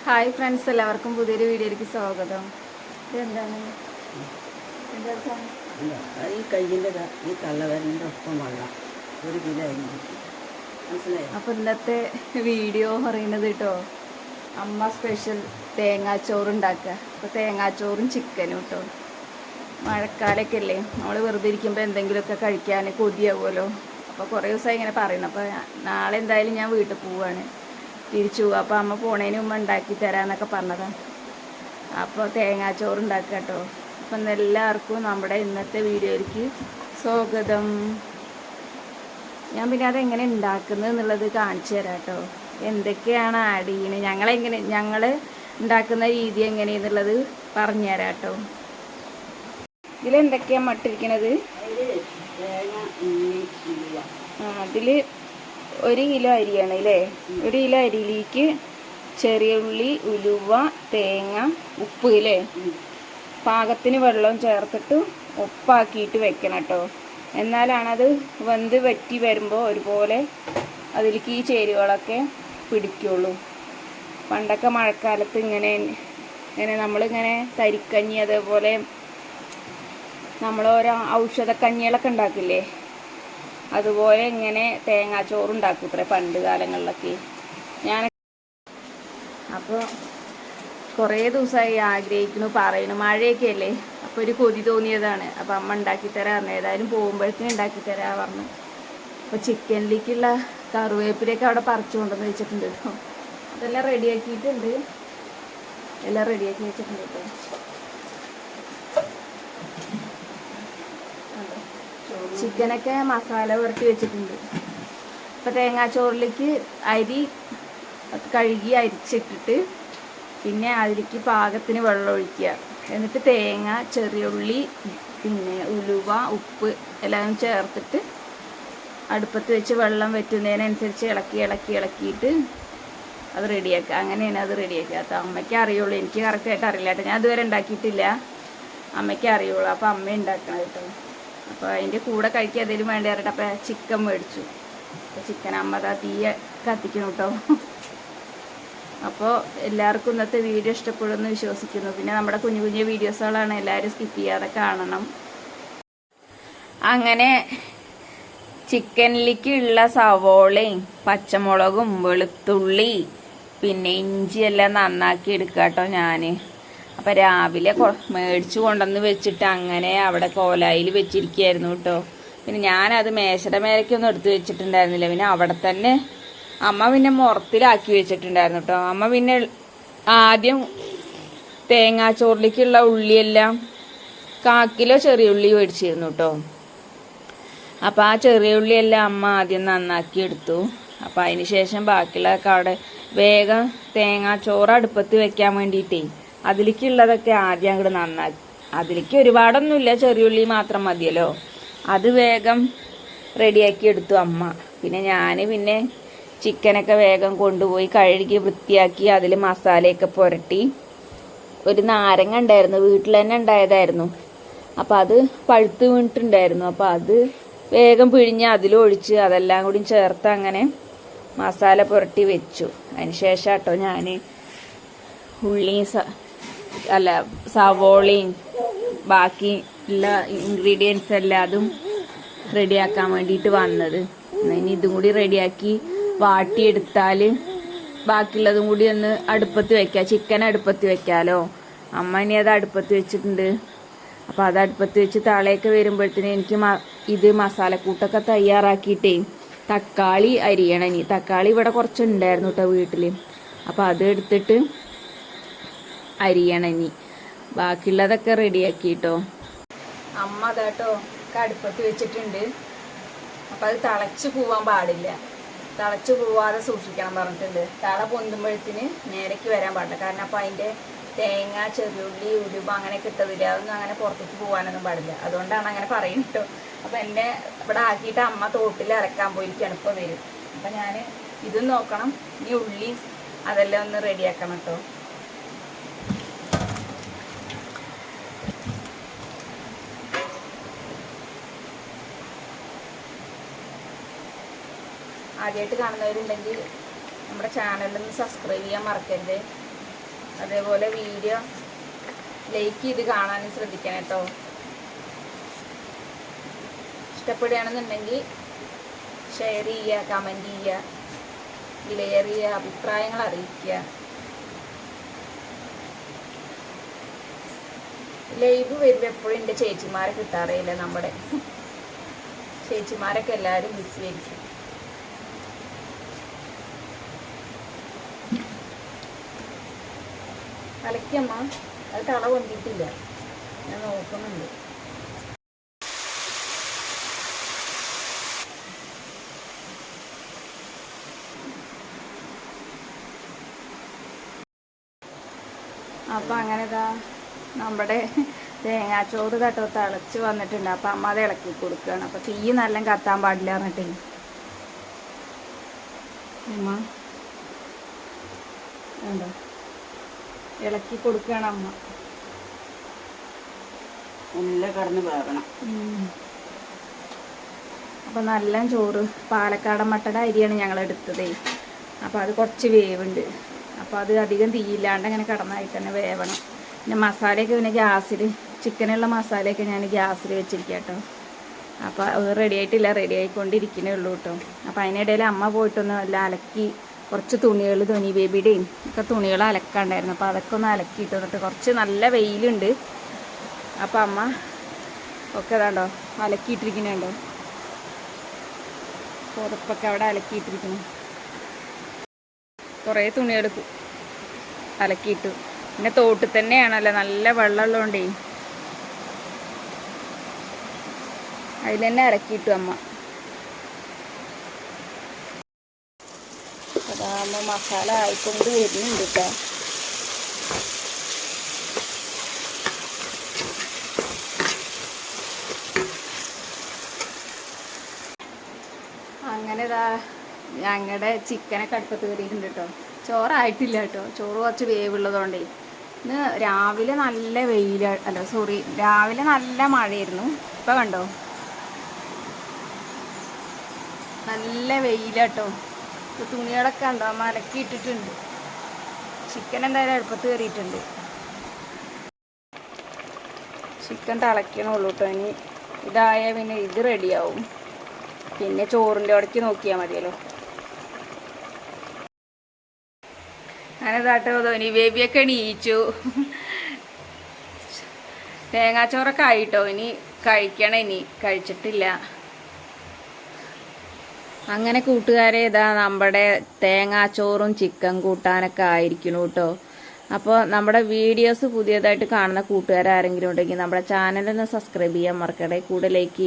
Hi friends, എല്ലാവർക്കും പുതിയൊരു വീഡിയോയിലേക്ക് സ്വാഗതം. ഇതെന്താണ്? ഈ കയ്യിൻ്റെ ഈ തള്ളവരൻ്റെ ഒപ്പം വെള്ളം 1 കിലോ മനസ്സിലായോ? അപ്പോൾ ഇന്നത്തെ വീഡിയോ പറയുന്നത് കേട്ടോ, അമ്മ സ്പെഷ്യൽ തേങ്ങാച്ചോറ് ഉണ്ടാക്കുക. അപ്പോൾ തേങ്ങാച്ചോറും ചിക്കനും കേട്ടോ. മഴക്കാലമൊക്കെ അല്ലേ, നമ്മൾ വെറുതെ ഇരിക്കുമ്പോൾ എന്തെങ്കിലുമൊക്കെ കഴിക്കാൻ കൊതിയാവുമല്ലോ. അപ്പോൾ കുറേ ദിവസമായി ഇങ്ങനെ പറയുന്നു. അപ്പോൾ നാളെ എന്തായാലും ഞാൻ വീട്ടിൽ പോവുകയാണ്, തിരിച്ചു പോവുക. അപ്പോൾ അമ്മ പോണേന് മുമ്പ് ഉണ്ടാക്കി തരാമെന്നൊക്കെ പറഞ്ഞതാണ്. അപ്പോൾ തേങ്ങാച്ചോറ് ഉണ്ടാക്കുക കേട്ടോ. അപ്പം എല്ലാവർക്കും നമ്മുടെ ഇന്നത്തെ വീഡിയോയിലേക്ക് സ്വാഗതം. ഞാൻ പിന്നെ അതെങ്ങനെ ഉണ്ടാക്കുന്നത് എന്നുള്ളത് കാണിച്ചു തരാം കേട്ടോ. എന്തൊക്കെയാണ് ആഡ് ചെയ്യുന്നത്, ഞങ്ങൾ ഉണ്ടാക്കുന്ന രീതി എങ്ങനെയെന്നുള്ളത് പറഞ്ഞു തരാം കേട്ടോ. ഇതിലെന്തൊക്കെയാണ് മട്ടിരിക്കണത്? അതിൽ 1 കിലോ അരിയാണ് അല്ലേ. 1 കിലോ അരിയിലേക്ക് ചെറിയ ഉള്ളി, ഉലുവ, തേങ്ങ, ഉപ്പ് അല്ലേ, പാകത്തിന് വെള്ളം ചേർത്തിട്ട് ഉപ്പാക്കിയിട്ട് വെക്കണം കേട്ടോ. എന്നാലാണത് വെന്ത് വറ്റി വരുമ്പോൾ ഒരുപോലെ അതിലേക്ക് ഈ ചേരുവകളൊക്കെ പിടിക്കുള്ളൂ. പണ്ടൊക്കെ മഴക്കാലത്ത് ഇങ്ങനെ നമ്മളിങ്ങനെ തരിക്കഞ്ഞി, അതേപോലെ നമ്മളോരോ ഔഷധക്കഞ്ഞികളൊക്കെ ഉണ്ടാക്കില്ലേ, അതുപോലെ ഇങ്ങനെ തേങ്ങാച്ചോറ് ഉണ്ടാക്കും ഇത്ര പണ്ട് കാലങ്ങളിലൊക്കെ. അപ്പോൾ കുറേ ദിവസമായി ആഗ്രഹിക്കുന്നു, പറയുന്നു. മഴയൊക്കെ അല്ലേ, അപ്പോൾ ഒരു കൊതി തോന്നിയതാണ്. അപ്പോൾ അമ്മ ഉണ്ടാക്കിത്തരാമെന്ന്, ഏതായാലും പോകുമ്പോഴത്തേനും ഉണ്ടാക്കിത്തരാ പറഞ്ഞു. അപ്പോൾ ചിക്കനിലേക്കുള്ള കറിവേപ്പിലൊക്കെ അവിടെ പറിച്ചു കൊണ്ടുവന്ന് വെച്ചിട്ടുണ്ട് കേട്ടോ. അതെല്ലാം റെഡിയാക്കിയിട്ടുണ്ട്, എല്ലാം റെഡിയാക്കി വെച്ചിട്ടുണ്ട് കേട്ടോ. ചിക്കനൊക്കെ മസാല പുരട്ടി വെച്ചിട്ടുണ്ട്. അപ്പോൾ തേങ്ങാച്ചോറിലേക്ക് അരി കഴുകി അരിച്ചിട്ടിട്ട് പിന്നെ അതിലേക്ക് പാകത്തിന് വെള്ളം ഒഴിക്കുക. എന്നിട്ട് തേങ്ങ, ചെറിയ ഉള്ളി, പിന്നെ ഉലുവ, ഉപ്പ് എല്ലാം ചേർത്തിട്ട് അടുപ്പത്ത് വെച്ച് വെള്ളം വറ്റുന്നതിനനുസരിച്ച് ഇളക്കിയിട്ട് അത് റെഡിയാക്കുക. അങ്ങനെയാണ് അത് റെഡിയാക്കുക. അത് അമ്മയ്ക്ക് അറിയുള്ളൂ, എനിക്ക് കറക്റ്റായിട്ട് അറിയില്ല കേട്ടോ. ഞാൻ ഇതുവരെ ഉണ്ടാക്കിയിട്ടില്ല, അമ്മയ്ക്ക് അറിയുള്ളൂ. അപ്പോൾ അമ്മ ഉണ്ടാക്കണം കേട്ടോ. അപ്പോൾ അതിൻ്റെ കൂടെ കഴിക്കുക എന്തെങ്കിലും വേണ്ടി പറഞ്ഞിട്ട് അപ്പോൾ ചിക്കൻ മേടിച്ചു. അപ്പോൾ ചിക്കൻ അമ്മ തീയ കത്തിക്കണം കേട്ടോ. അപ്പോൾ എല്ലാവർക്കും ഇന്നത്തെ വീഡിയോ ഇഷ്ടപ്പെടുമെന്ന് വിശ്വസിക്കുന്നു. പിന്നെ നമ്മുടെ കുഞ്ഞു കുഞ്ഞു വീഡിയോസുകളാണ്, എല്ലാവരും സ്കിപ്പ് ചെയ്യാതെ കാണണം. അങ്ങനെ ചിക്കനിലേക്കുള്ള സവോളയും പച്ചമുളകും വെളുത്തുള്ളി പിന്നെ ഇഞ്ചിയെല്ലാം നന്നാക്കി എടുക്കുക കേട്ടോ ഞാൻ. അപ്പം രാവിലെ മേടിച്ചു കൊണ്ടുവന്ന് വെച്ചിട്ട് അങ്ങനെ അവിടെ കോലായിൽ വെച്ചിരിക്കുകയായിരുന്നു കേട്ടോ. പിന്നെ ഞാനത് മേശയുടെ മേലേക്കൊന്നും എടുത്ത് വെച്ചിട്ടുണ്ടായിരുന്നില്ല. പിന്നെ അവിടെ തന്നെ അമ്മ പിന്നെ മുറത്തിലാക്കി വെച്ചിട്ടുണ്ടായിരുന്നു കേട്ടോ. അമ്മ പിന്നെ ആദ്യം തേങ്ങാച്ചോറിലേക്കുള്ള ഉള്ളിയെല്ലാം 1/4 കിലോ ചെറിയ ഉള്ളി മേടിച്ചിരുന്നു കേട്ടോ. അപ്പം ആ ചെറിയ ഉള്ളിയെല്ലാം അമ്മ ആദ്യം നന്നാക്കി എടുത്തു. അപ്പം അതിന് ശേഷം ബാക്കിയുള്ളതൊക്കെ അവിടെ വേഗം തേങ്ങാച്ചോറ് അടുപ്പത്ത് വെക്കാൻ വേണ്ടിയിട്ടേ അതിലേക്കുള്ളതൊക്കെ ആദ്യം അങ്ങോട്ട് നന്നാക്കി. അതിലേക്ക് ഒരുപാടൊന്നുമില്ല, ചെറിയുള്ളി മാത്രം മതിയല്ലോ. അത് വേഗം റെഡിയാക്കി എടുത്തു അമ്മ. പിന്നെ ഞാൻ ചിക്കനൊക്കെ വേഗം കൊണ്ടുപോയി കഴുകി വൃത്തിയാക്കി അതിൽ മസാലയൊക്കെ പുരട്ടി. ഒരു നാരങ്ങ ഉണ്ടായിരുന്നു, വീട്ടിൽ തന്നെ ഉണ്ടായതായിരുന്നു. അപ്പം അത് പഴുത്ത് വീണിട്ടുണ്ടായിരുന്നു. അപ്പം അത് വേഗം പിഴിഞ്ഞ് അതിലൊഴിച്ച് അതെല്ലാം കൂടി ചേർത്ത് അങ്ങനെ മസാല പുരട്ടി വെച്ചു. അതിന് ശേഷം കേട്ടോ ഞാൻ സവോളയും ബാക്കി ഉള്ള ഇൻഗ്രീഡിയൻസ് എല്ലാം അതും റെഡിയാക്കാൻ വേണ്ടിയിട്ട് വന്നത്. ഇനി ഇതും കൂടി റെഡിയാക്കി വാട്ടിയെടുത്താൽ ബാക്കിയുള്ളതും കൂടി ഒന്ന് അടുപ്പത്ത് വെക്കാം. ചിക്കൻ അടുപ്പത്ത് വെക്കാമല്ലോ. അമ്മ ഇനി അത് അടുപ്പത്ത് വെച്ചിട്ടുണ്ട്. അപ്പോൾ അത് അടുപ്പത്ത് വെച്ച് താളയൊക്കെ വരുമ്പോഴത്തേന് എനിക്ക് ഇത് മസാലക്കൂട്ടൊക്കെ തയ്യാറാക്കിയിട്ടേ തക്കാളി അരിയണം. ഇനി തക്കാളി ഇവിടെ കുറച്ചുണ്ടായിരുന്നു കേട്ടോ വീട്ടിൽ. അപ്പോൾ അത് എടുത്തിട്ട് അരിയണം. ഇനി ബാക്കിയുള്ളതൊക്കെ റെഡിയാക്കിട്ടോ അമ്മ അതാട്ടോ അടുപ്പത്ത് വെച്ചിട്ടുണ്ട്. അപ്പം അത് തിളച്ച് പോവാൻ പാടില്ല, തിളച്ച് പോവാതെ സൂക്ഷിക്കണം പറഞ്ഞിട്ടുണ്ട്. തള പൊന്തുമ്പോഴത്തിന് നേരേക്ക് വരാൻ പാടില്ല. കാരണം അപ്പം അതിൻ്റെ തേങ്ങ, ചെറിയുള്ളി, ഉലുവ അങ്ങനെയൊക്കെ ഇട്ടതില്ല, അതൊന്നും അങ്ങനെ പുറത്തേക്ക് പോകാനൊന്നും പാടില്ല. അതുകൊണ്ടാണ് അങ്ങനെ പറയുന്നത് കേട്ടോ. അപ്പം എന്നെ ഇവിടെ ആക്കിയിട്ട് അമ്മ തോട്ടിൽ അരക്കാൻ പോയിരിക്കുകയാണ്, ഇപ്പോൾ വരും. അപ്പം ഞാൻ ഇതും നോക്കണം, ഇനി ഉള്ളി അതെല്ലാം ഒന്ന് റെഡിയാക്കണം കേട്ടോ. ആദ്യമായിട്ട് കാണുന്നവരുണ്ടെങ്കിൽ നമ്മുടെ ചാനലൊന്ന് സബ്സ്ക്രൈബ് ചെയ്യാൻ മറക്കരുത്. അതേപോലെ വീഡിയോ ലൈക്ക് ചെയ്ത് കാണാനും ശ്രദ്ധിക്കണം കേട്ടോ. ഇഷ്ടപ്പെടുകയാണെന്നുണ്ടെങ്കിൽ ഷെയർ ചെയ്യുക, കമൻറ്റ് ചെയ്യുക, വിലയേറിയ അഭിപ്രായങ്ങൾ അറിയിക്കുക. ലൈവ് വരുമ്പോൾ എപ്പോഴും എൻ്റെ ചേച്ചിമാരെ കിട്ടാറില്ല. നമ്മുടെ ചേച്ചിമാരൊക്കെ എല്ലാവരും ബിസി ആയിരിക്കും. കലക്കമ്മ അത് തള കൊണ്ടിട്ടില്ല, ഞാൻ നോക്കുന്നുണ്ട്. അപ്പം അങ്ങനെ നമ്മുടെ തേങ്ങാച്ചോറ് കേട്ടോ തിളച്ച് വന്നിട്ടുണ്ട്. അപ്പം അമ്മ അത് ഇളക്കി കൊടുക്കുകയാണ്. അപ്പം തീ നല്ല കത്താൻ പാടില്ല എന്നിട്ടേ അമ്മ ഉണ്ടോ ഇളക്കി കൊടുക്കുകയാണ് അമ്മ. എല്ലാം കടന്ന് വേകണം. അപ്പം നല്ല ചോറ് പാലക്കാടൻ മട്ടയുടെ അരിയാണ് ഞങ്ങൾ എടുത്തതേ. അപ്പോൾ അത് കുറച്ച് വേവുണ്ട്. അപ്പോൾ അത് അധികം തീയില്ലാണ്ട് അങ്ങനെ കടന്നായിട്ട് തന്നെ വേവണം. പിന്നെ മസാലയൊക്കെ പിന്നെ ഗ്യാസിൽ ചിക്കനുള്ള മസാലയൊക്കെ ഞാൻ ഗ്യാസിൽ വെച്ചിരിക്കുക കേട്ടോ. അപ്പോൾ അത് റെഡി ആയിട്ടില്ല, റെഡി ആയിക്കൊണ്ടിരിക്കുന്നേ ഉള്ളൂ കേട്ടോ. അപ്പോൾ അതിനിടയിൽ അമ്മ പോയിട്ടൊന്ന് എല്ലാം അലക്കി കുറച്ച് തുണികൾ ധോനി ബേബിയുടെയും ഒക്കെ തുണികൾ അലക്കാണ്ടായിരുന്നു. അപ്പോൾ അതൊക്കെ ഒന്ന് അലക്കിയിട്ട് വന്നിട്ട് കുറച്ച് നല്ല വെയിലുണ്ട്. അപ്പോൾ അമ്മ ഒക്കെ ഇതാണ്ടോ അലക്കിയിട്ടിരിക്കുന്നുണ്ടോ, പുറപ്പൊക്കെ അവിടെ അലക്കിയിട്ടിരിക്കുന്നു. കുറേ തുണികൾ അലക്കിയിട്ടു. പിന്നെ തോട്ടിൽ തന്നെയാണല്ലോ, നല്ല വെള്ളമുള്ളതുകൊണ്ടേ അതിൽ തന്നെ അലക്കിയിട്ടു അമ്മ. അതാകുമ്പോൾ മസാല ആയിക്കൊണ്ട് വരുന്നുണ്ട് കേട്ടോ. അങ്ങനെ ഞങ്ങളുടെ ചിക്കനൊക്കെ അടുപ്പത്ത് കയറിയിട്ടുണ്ട് കേട്ടോ. ചോറായിട്ടില്ല കേട്ടോ, ചോറ് കുറച്ച് വേവുള്ളതുകൊണ്ടേ. ഇന്ന് രാവിലെ നല്ല രാവിലെ നല്ല മഴയായിരുന്നു. ഇപ്പം കണ്ടോ നല്ല വെയിലാട്ടോ. തുണികളൊക്കെ ഉണ്ടോ മലക്കിയിട്ടിട്ടുണ്ട്. ചിക്കൻ എന്തായാലും അടുപ്പത്ത് കയറിയിട്ടുണ്ട്. ചിക്കൻ തിളയ്ക്കണുള്ളൂ കേട്ടോ. ഇനി ഇതായാൽ പിന്നെ ഇത് റെഡിയാവും. പിന്നെ ചോറിൻ്റെ ഇടയ്ക്ക് നോക്കിയാൽ മതിയല്ലോ. അങ്ങനെ ഇതാട്ടോ ധോനി ബേബിയൊക്കെ എണീച്ചു. തേങ്ങാച്ചോറൊക്കെ ആയിട്ടോ. ഇനി കഴിക്കണം, ഇനി കഴിച്ചിട്ടില്ല. അങ്ങനെ കൂട്ടുകാരെ നമ്മുടെ തേങ്ങാച്ചോറും ചിക്കൻ കൂട്ടാനൊക്കെ ആയിരിക്കണം കേട്ടോ. അപ്പോൾ നമ്മുടെ വീഡിയോസ് പുതിയതായിട്ട് കാണുന്ന കൂട്ടുകാരാരെങ്കിലും ഉണ്ടെങ്കിൽ നമ്മുടെ ചാനലൊന്ന് സബ്സ്ക്രൈബ് ചെയ്യാൻ മറക്കണേ. കൂടെ ലൈക്ക് ചെയ്യാം.